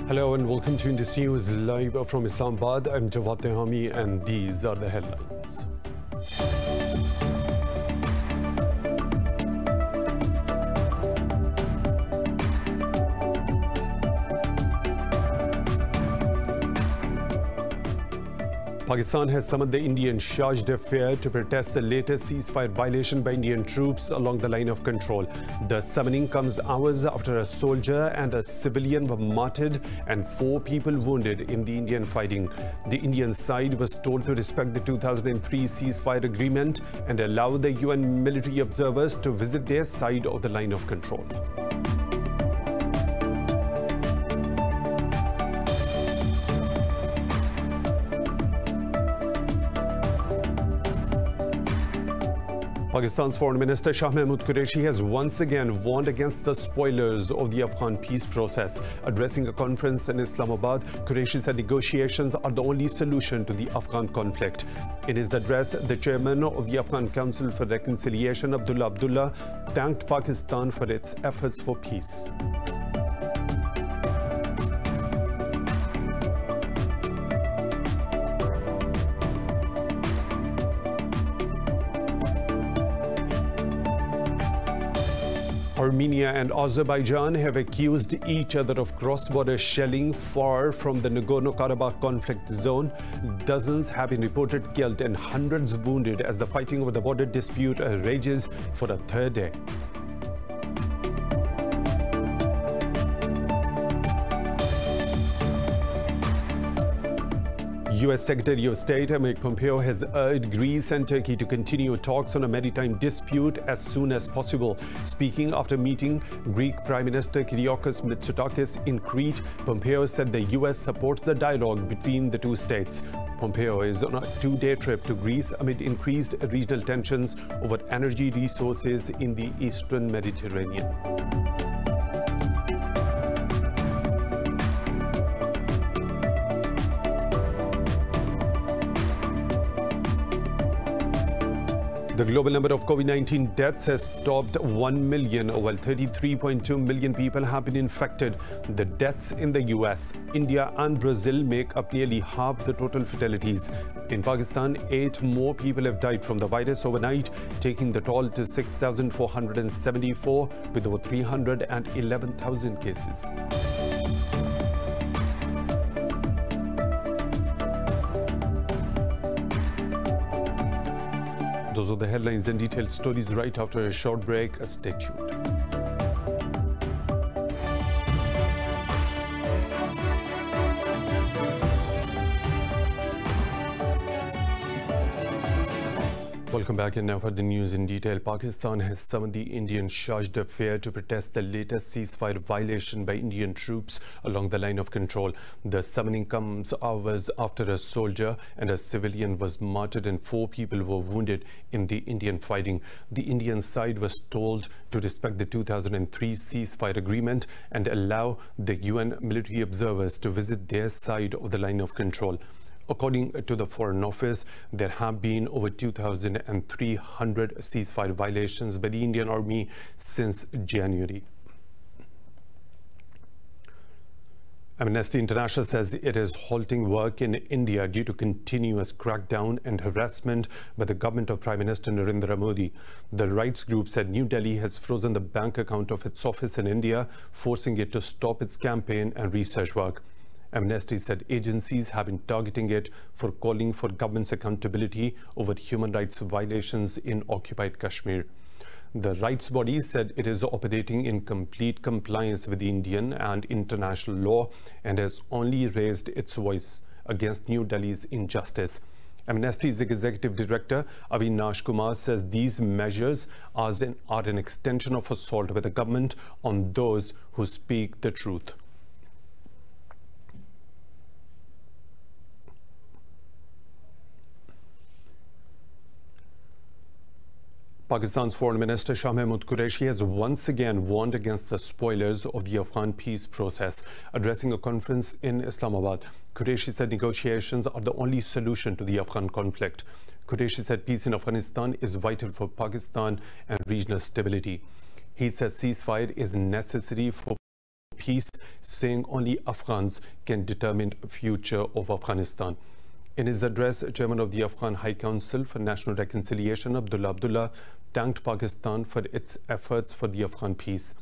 Hello and welcome to Indus News live from Islamabad. I'm Jawad Tehami and these are the headlines. Pakistan has summoned the Indian charge d'affaires to protest the latest ceasefire violation by Indian troops along the line of control. The summoning comes hours after a soldier and a civilian were martyred and 4 people wounded in the Indian fighting. The Indian side was told to respect the 2003 ceasefire agreement and allow the UN military observers to visit their side of the line of control. Pakistan's Foreign Minister Shah Mahmood Qureshi has once again warned against the spoilers of the Afghan peace process. Addressing a conference in Islamabad, Qureshi said negotiations are the only solution to the Afghan conflict. In his address, the chairman of the Afghan Council for Reconciliation, Abdullah, thanked Pakistan for its efforts for peace. Armenia and Azerbaijan have accused each other of cross-border shelling far from the Nagorno-Karabakh conflict zone. Dozens have been reported killed and hundreds wounded as the fighting over the border dispute rages for a third day. U.S. Secretary of State Mike Pompeo has urged Greece and Turkey to continue talks on a maritime dispute as soon as possible. Speaking after meeting Greek Prime Minister Kyriakos Mitsotakis in Crete, Pompeo said the U.S. supports the dialogue between the two states. Pompeo is on a 2-day trip to Greece amid increased regional tensions over energy resources in the eastern Mediterranean. The global number of COVID-19 deaths has topped 1 million, while 33.2 million people have been infected. The deaths in the US, India and Brazil make up nearly half the total fatalities. In Pakistan, 8 more people have died from the virus overnight, taking the toll to 6,474 with over 311,000 cases. Those are the headlines and detailed stories right after a short break. Stay tuned. Welcome back, and now for the news in detail. Pakistan has summoned the Indian charge d'affaires to protest the latest ceasefire violation by Indian troops along the line of control. The summoning comes hours after a soldier and a civilian was martyred and 4 people were wounded in the Indian fighting. The Indian side was told to respect the 2003 ceasefire agreement and allow the UN military observers to visit their side of the line of control. According to the Foreign Office, there have been over 2,300 ceasefire violations by the Indian Army since January. Amnesty International says it is halting work in India due to continuous crackdown and harassment by the government of Prime Minister Narendra Modi. The rights group said New Delhi has frozen the bank account of its office in India, forcing it to stop its campaign and research work. Amnesty said agencies have been targeting it for calling for government's accountability over human rights violations in occupied Kashmir. The rights body said it is operating in complete compliance with Indian and international law and has only raised its voice against New Delhi's injustice. Amnesty's executive director Avinash Kumar says these measures are an extension of assault by the government on those who speak the truth. Pakistan's Foreign Minister Shah Mahmood Qureshi has once again warned against the spoilers of the Afghan peace process. Addressing a conference in Islamabad, Qureshi said negotiations are the only solution to the Afghan conflict. Qureshi said peace in Afghanistan is vital for Pakistan and regional stability. He said ceasefire is necessary for peace, saying only Afghans can determine the future of Afghanistan. In his address, Chairman of the Afghan High Council for National Reconciliation, Abdullah, thanked Pakistan for its efforts for the Afghan peace.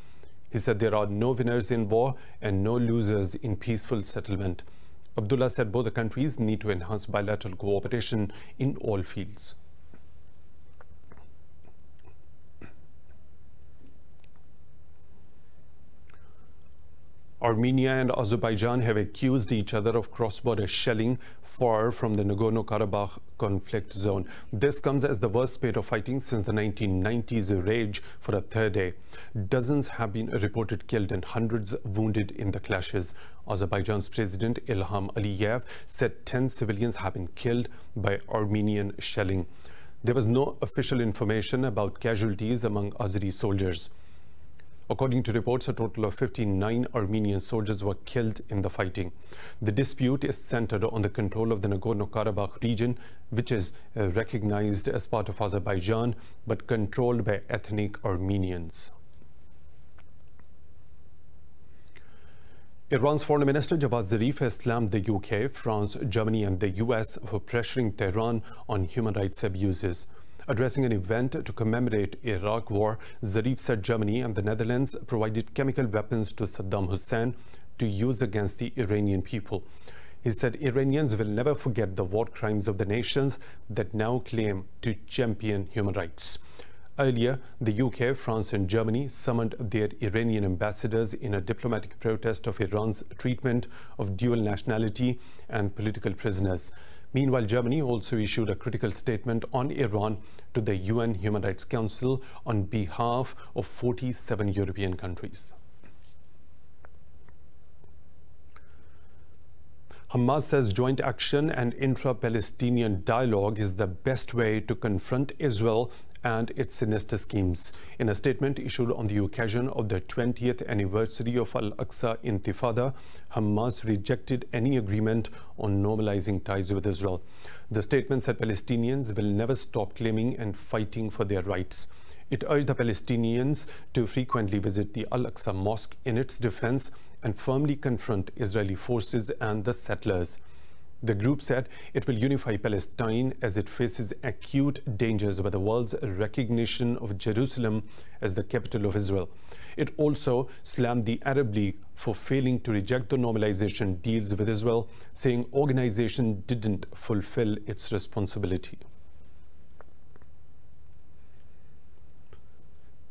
He said there are no winners in war and no losers in peaceful settlement. Abdullah said both the countries need to enhance bilateral cooperation in all fields. Armenia and Azerbaijan have accused each other of cross-border shelling far from the Nagorno-Karabakh conflict zone. This comes as the worst spate of fighting since the 1990s rage for a third day. Dozens have been reported killed and hundreds wounded in the clashes. Azerbaijan's President Ilham Aliyev said 10 civilians have been killed by Armenian shelling. There was no official information about casualties among Azeri soldiers. According to reports, a total of 59 Armenian soldiers were killed in the fighting. The dispute is centered on the control of the Nagorno-Karabakh region, which is recognized as part of Azerbaijan, but controlled by ethnic Armenians. Iran's Foreign Minister Javad Zarif has slammed the UK, France, Germany and the US for pressuring Tehran on human rights abuses. Addressing an event to commemorate Iraq war, Zarif said Germany and the Netherlands provided chemical weapons to Saddam Hussein to use against the Iranian people. He said Iranians will never forget the war crimes of the nations that now claim to champion human rights. Earlier, the UK, France and Germany summoned their Iranian ambassadors in a diplomatic protest of Iran's treatment of dual nationality and political prisoners. Meanwhile, Germany also issued a critical statement on Iran to the UN Human Rights Council on behalf of 47 European countries. Hamas says joint action and intra-Palestinian dialogue is the best way to confront Israel and its sinister schemes. In a statement issued on the occasion of the 20th anniversary of Al-Aqsa Intifada, Hamas rejected any agreement on normalizing ties with Israel. The statement said Palestinians will never stop claiming and fighting for their rights. It urged the Palestinians to frequently visit the Al-Aqsa Mosque in its defense and firmly confront Israeli forces and the settlers. The group said it will unify Palestine as it faces acute dangers by the world's recognition of Jerusalem as the capital of Israel. It also slammed the Arab League for failing to reject the normalization deals with Israel, saying organization didn't fulfill its responsibility.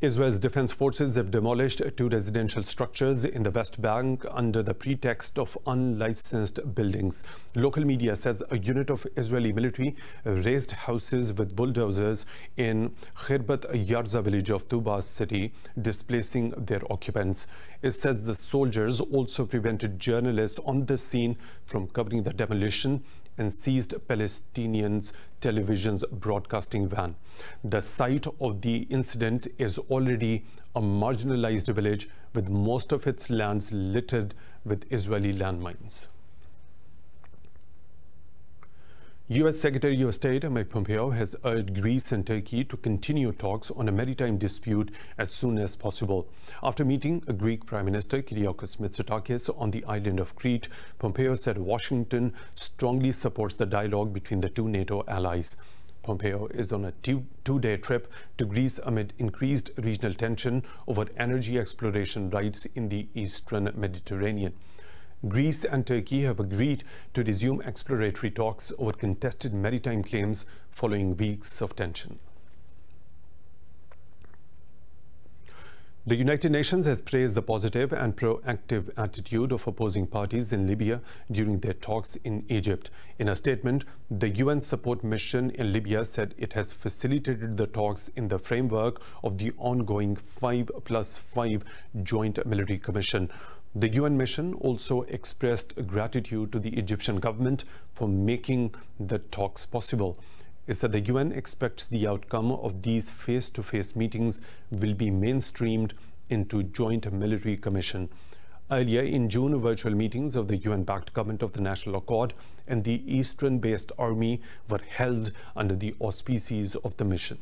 Israel's defense forces have demolished 2 residential structures in the West Bank under the pretext of unlicensed buildings. Local media says a unit of Israeli military razed houses with bulldozers in Khirbat Yarza village of Tubas city, displacing their occupants. It says the soldiers also prevented journalists on the scene from covering the demolition and seized Palestinians' television's broadcasting van. The site of the incident is already a marginalized village with most of its lands littered with Israeli landmines. U.S. Secretary of State Mike Pompeo has urged Greece and Turkey to continue talks on a maritime dispute as soon as possible. After meeting Greek Prime Minister Kyriakos Mitsotakis on the island of Crete, Pompeo said Washington strongly supports the dialogue between the 2 NATO allies. Pompeo is on a two-day trip to Greece amid increased regional tension over energy exploration rights in the eastern Mediterranean. Greece and Turkey have agreed to resume exploratory talks over contested maritime claims following weeks of tension. The United Nations has praised the positive and proactive attitude of opposing parties in Libya during their talks in Egypt. In a statement, the UN support mission in Libya said it has facilitated the talks in the framework of the ongoing 5+5 Joint Military Commission. The UN mission also expressed gratitude to the Egyptian government for making the talks possible. It said the UN expects the outcome of these face-to-face meetings will be mainstreamed into Joint Military Commission. Earlier in June, virtual meetings of the UN-backed Government of the National Accord and the Eastern-based army were held under the auspices of the mission.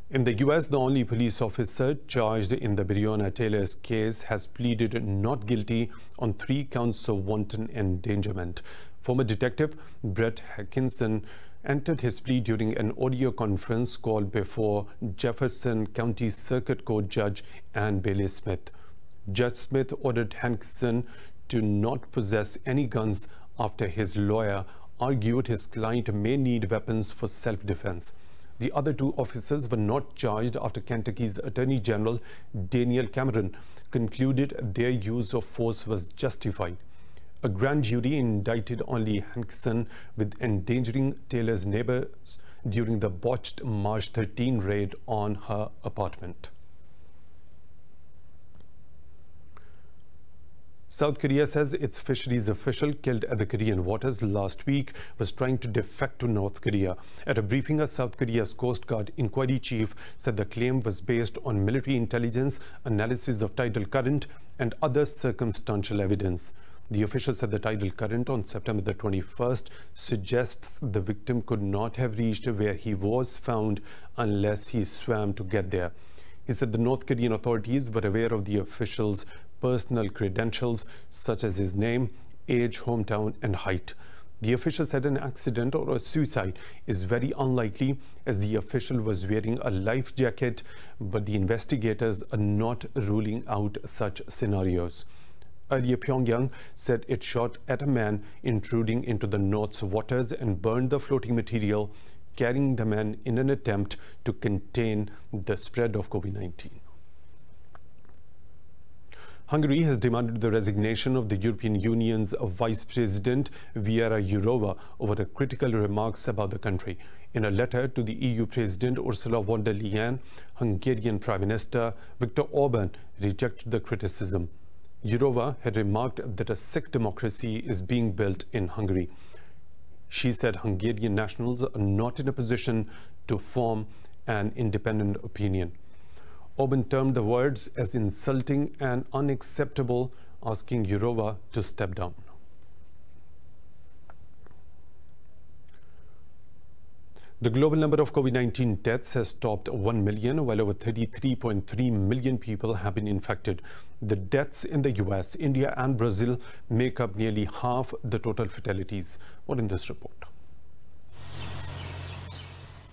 In the US, the only police officer charged in the Breonna Taylor's case has pleaded not guilty on 3 counts of wanton endangerment. Former detective Brett Hackinson entered his plea during an audio conference call before Jefferson County Circuit Court Judge Ann Bailey Smith. Judge Smith ordered Hackinson to not possess any guns after his lawyer argued his client may need weapons for self-defense. The other 2 officers were not charged after Kentucky's Attorney General Daniel Cameron concluded their use of force was justified. A grand jury indicted only Hackinson with endangering Taylor's neighbors during the botched March 13 raid on her apartment. South Korea says its fisheries official killed at the Korean waters last week was trying to defect to North Korea. At a briefing, South Korea's Coast Guard inquiry chief said the claim was based on military intelligence, analysis of tidal current, and other circumstantial evidence. The official said the tidal current on September the 21st suggests the victim could not have reached where he was found unless he swam to get there. He said the North Korean authorities were aware of the official's personal credentials, such as his name, age, hometown, and height. The official said an accident or a suicide is very unlikely as the official was wearing a life jacket, but the investigators are not ruling out such scenarios. Earlier, Pyongyang said it shot at a man intruding into the North's waters and burned the floating material, carrying the man in an attempt to contain the spread of COVID-19. Hungary has demanded the resignation of the European Union's Vice President Věra Jourová over the critical remarks about the country. In a letter to the EU President Ursula von der Leyen, Hungarian Prime Minister Viktor Orbán rejected the criticism. Jourová had remarked that a sick democracy is being built in Hungary. She said Hungarian nationals are not in a position to form an independent opinion. Orbán termed the words as insulting and unacceptable, asking Jourová to step down. The global number of COVID-19 deaths has topped 1 million, while over 33.3 million people have been infected. The deaths in the US, India and Brazil make up nearly half the total fatalities. More in this report.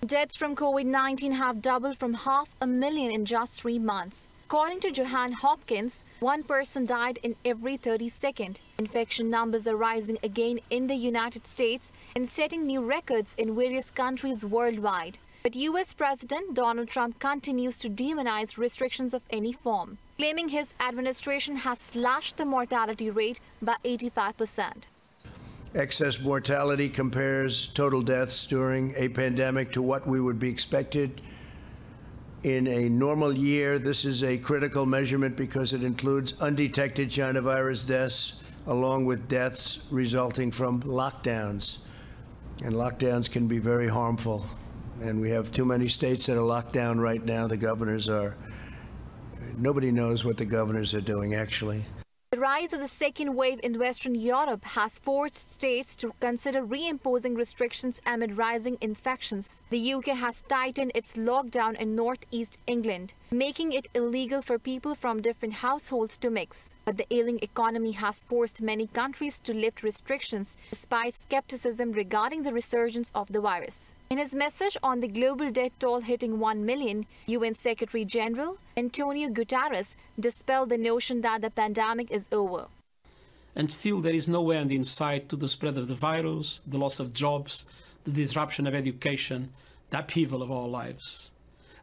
Deaths from COVID-19 have doubled from 500,000 in just 3 months. According to Johns Hopkins, 1 person died in every 32nd. Infection numbers are rising again in the United States and setting new records in various countries worldwide. But US President Donald Trump continues to demonize restrictions of any form, claiming his administration has slashed the mortality rate by 85%. Excess mortality compares total deaths during a pandemic to what we would be expected in a normal year. This is a critical measurement because it includes undetected China virus deaths along with deaths resulting from lockdowns. And lockdowns can be very harmful. And we have too many states that are locked down right now. The governors are, nobody knows what the governors are doing actually. The rise of the second wave in Western Europe has forced states to consider reimposing restrictions amid rising infections. The UK has tightened its lockdown in northeast England, making it illegal for people from different households to mix. But the ailing economy has forced many countries to lift restrictions, despite skepticism regarding the resurgence of the virus. In his message on the global death toll hitting 1 million, UN Secretary General Antonio Guterres dispelled the notion that the pandemic is over. And still there is no end in sight to the spread of the virus, the loss of jobs, the disruption of education, the upheaval of our lives.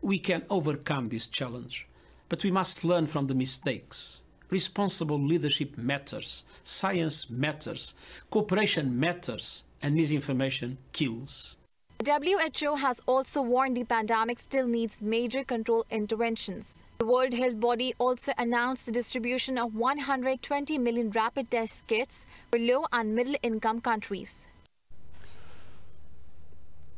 We can overcome this challenge, but we must learn from the mistakes. Responsible leadership matters, science matters, cooperation matters, and misinformation kills. The WHO has also warned the pandemic still needs major control interventions. The World Health Body also announced the distribution of 120 million rapid test kits for low and middle income countries.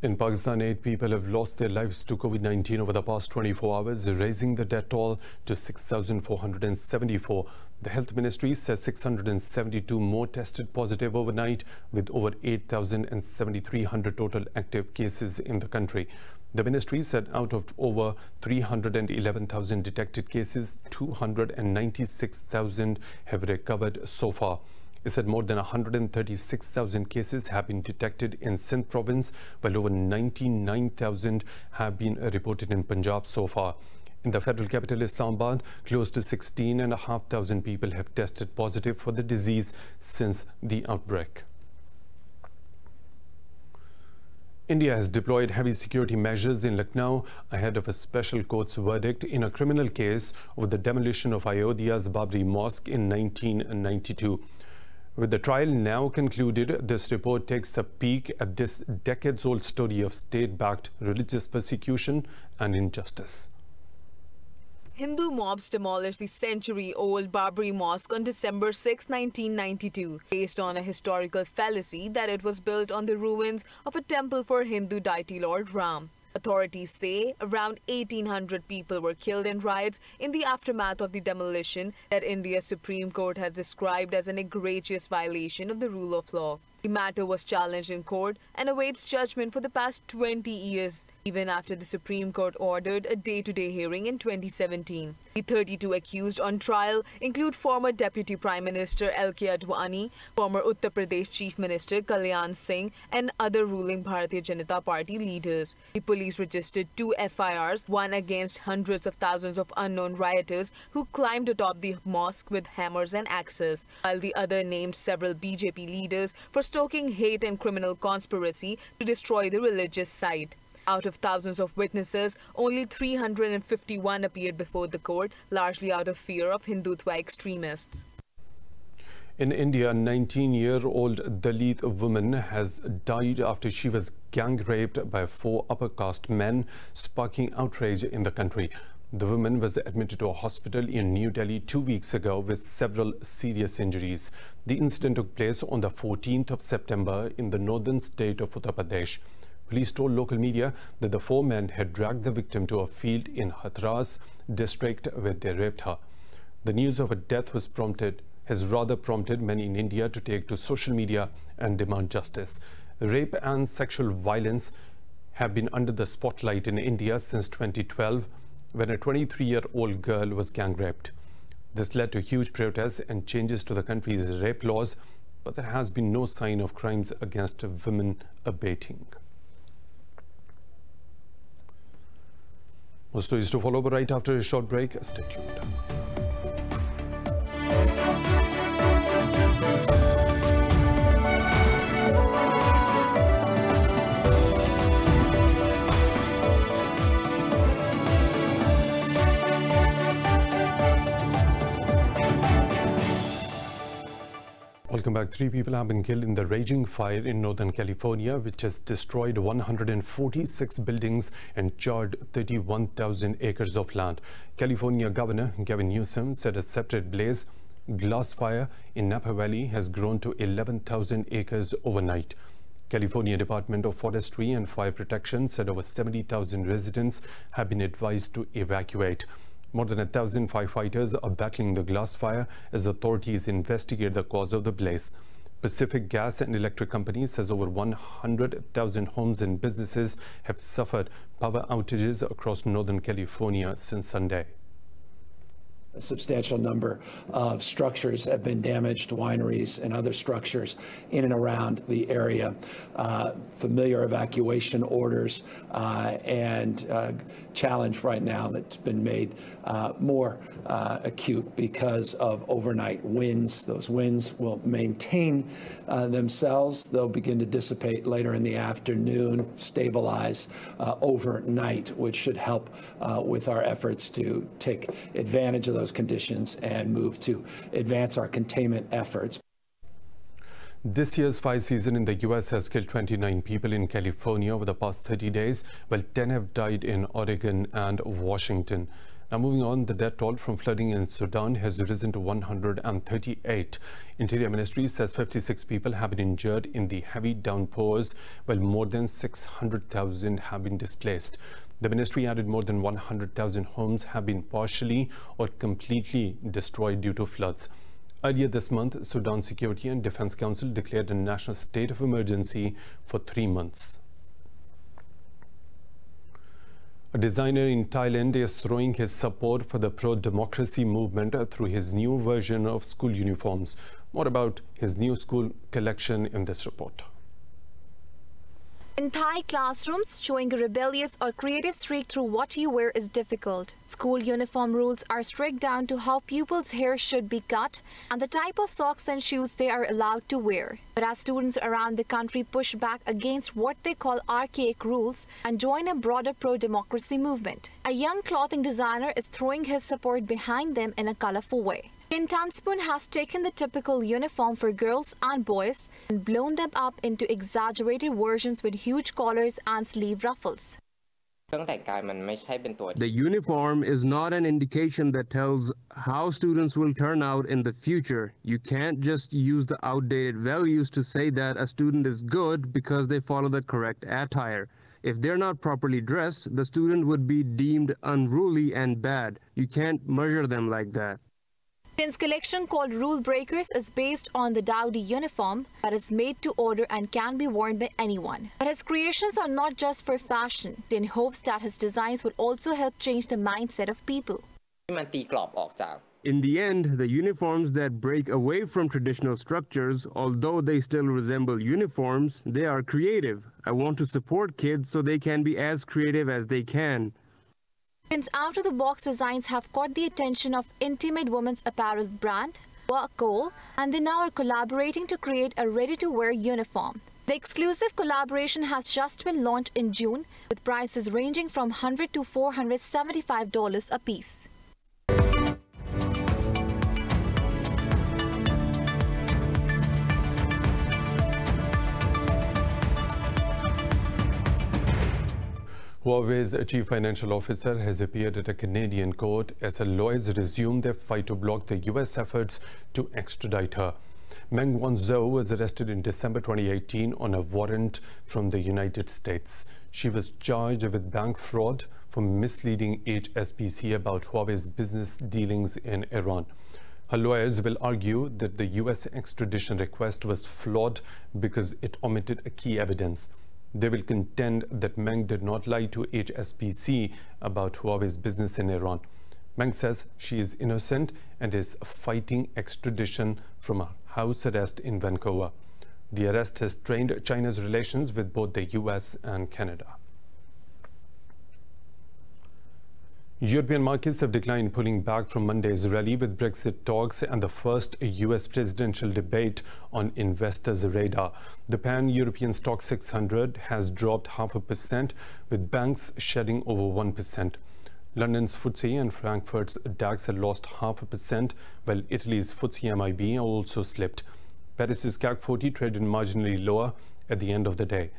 In Pakistan, 8 people have lost their lives to COVID-19 over the past 24 hours, raising the death toll to 6,474. The Health Ministry says 672 more tested positive overnight, with over 8,700 total active cases in the country. The ministry said out of over 311,000 detected cases, 296,000 have recovered so far. It said more than 136,000 cases have been detected in Sindh province, while over 99,000 have been reported in Punjab so far. In the federal capital Islamabad, close to 16,500 people have tested positive for the disease since the outbreak. India has deployed heavy security measures in Lucknow ahead of a special court's verdict in a criminal case over the demolition of Ayodhya's Babri Mosque in 1992. With the trial now concluded, this report takes a peek at this decades-old story of state-backed religious persecution and injustice. Hindu mobs demolished the century-old Babri Mosque on December 6, 1992, based on a historical fallacy that it was built on the ruins of a temple for Hindu deity Lord Ram. Authorities say around 1,800 people were killed in riots in the aftermath of the demolition that India's Supreme Court has described as an egregious violation of the rule of law. The matter was challenged in court and awaits judgment for the past 20 years, even after the Supreme Court ordered a day-to-day hearing in 2017. The 32 accused on trial include former Deputy Prime Minister L.K. Advani, former Uttar Pradesh Chief Minister Kalyan Singh, and other ruling Bharatiya Janata Party leaders. The police registered 2 FIRs, one against hundreds of thousands of unknown rioters who climbed atop the mosque with hammers and axes, while the other named several BJP leaders for stoking hate and criminal conspiracy to destroy the religious site. Out of thousands of witnesses, only 351 appeared before the court, largely out of fear of Hindutva extremists. In India, a 19-year-old Dalit woman has died after she was gang raped by 4 upper caste men, sparking outrage in the country. The woman was admitted to a hospital in New Delhi 2 weeks ago with several serious injuries. The incident took place on the 14th of September in the northern state of Uttar Pradesh. Police told local media that the 4 men had dragged the victim to a field in Hathras district where they raped her. The news of her death has rather prompted many in India to take to social media and demand justice. Rape and sexual violence have been under the spotlight in India since 2012, when a 23-year-old girl was gang raped. This led to huge protests and changes to the country's rape laws, but there has been no sign of crimes against women abating. More stories to follow, but right after a short break. Stay tuned. Welcome back. 3 people have been killed in the raging fire in Northern California, which has destroyed 146 buildings and charred 31,000 acres of land. California Governor Gavin Newsom said a separate blaze, glass fire in Napa Valley, has grown to 11,000 acres overnight. California Department of Forestry and Fire Protection said over 70,000 residents have been advised to evacuate. More than 1,000 firefighters are battling the glass fire as authorities investigate the cause of the blaze. Pacific Gas and Electric Company says over 100,000 homes and businesses have suffered power outages across Northern California since Sunday. A substantial number of structures have been damaged, wineries and other structures in and around the area. Familiar evacuation orders and challenge right now that's been made more acute because of overnight winds. Those winds will maintain themselves. They'll begin to dissipate later in the afternoon, stabilize overnight, which should help with our efforts to take advantage of those conditions and move to advance our containment efforts. This year's fire season in the U.S. has killed 29 people in California over the past 30 days, while 10 have died in Oregon and Washington. Now moving on, the death toll from flooding in Sudan has risen to 138. Interior Ministry says 56 people have been injured in the heavy downpours, while more than 600,000 have been displaced. The ministry added more than 100,000 homes have been partially or completely destroyed due to floods. Earlier this month, Sudan's Security and Defense Council declared a national state of emergency for 3 months. A designer in Thailand is throwing his support for the pro-democracy movement through his new version of school uniforms. More about his new school collection in this report. In Thai classrooms, showing a rebellious or creative streak through what you wear is difficult. School uniform rules are strict down to how pupils' hair should be cut and the type of socks and shoes they are allowed to wear. But as students around the country push back against what they call archaic rules and join a broader pro-democracy movement, a young clothing designer is throwing his support behind them in a colorful way. Ken Tamspun has taken the typical uniform for girls and boys and blown them up into exaggerated versions with huge collars and sleeve ruffles. The uniform is not an indication that tells how students will turn out in the future. You can't just use the outdated values to say that a student is good because they follow the correct attire. If they're not properly dressed, the student would be deemed unruly and bad. You can't measure them like that. Ken's collection, called Rule Breakers, is based on the Dowdy uniform that is made to order and can be worn by anyone. But his creations are not just for fashion. Ken hopes that his designs will also help change the mindset of people. In the end, the uniforms that break away from traditional structures, although they still resemble uniforms, they are creative. I want to support kids so they can be as creative as they can. Ken's out-of-the-box designs have caught the attention of intimate women's apparel brand, Cole, and they now are collaborating to create a ready-to-wear uniform. The exclusive collaboration has just been launched in June, with prices ranging from $100 to $475 a piece. HUAWEI's chief financial officer has appeared at a Canadian court as her lawyers resume their fight to block the U.S. efforts to extradite her. Meng Wanzhou was arrested in December 2018 on a warrant from the United States. She was charged with bank fraud for misleading HSBC about HUAWEI's business dealings in Iran. Her lawyers will argue that the U.S. extradition request was flawed because it omitted a key evidence. They will contend that Meng did not lie to HSBC about HUAWEI's business in Iran. Meng says she is innocent and is fighting extradition from a house arrest in Vancouver. The arrest has strained China's relations with both the US and Canada. European markets have declined, pulling back from Monday's rally with Brexit talks and the first US presidential debate on investors' radar. The pan-European stock 600 has dropped 0.5%, with banks shedding over 1%. London's FTSE and Frankfurt's DAX have lost 0.5%, while Italy's FTSE MIB also slipped. Paris's CAC 40 traded marginally lower at the end of the day.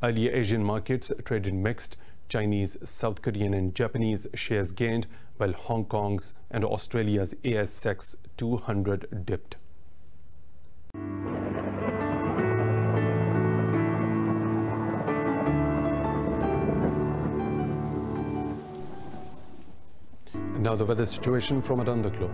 Earlier Asian markets traded mixed. Chinese, South Korean and Japanese shares gained, while Hong Kong's and Australia's ASX 200 dipped. And now the weather situation from around the globe.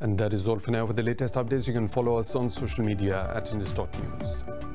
And that is all for now. For the latest updates, you can follow us on social media at Indus.News.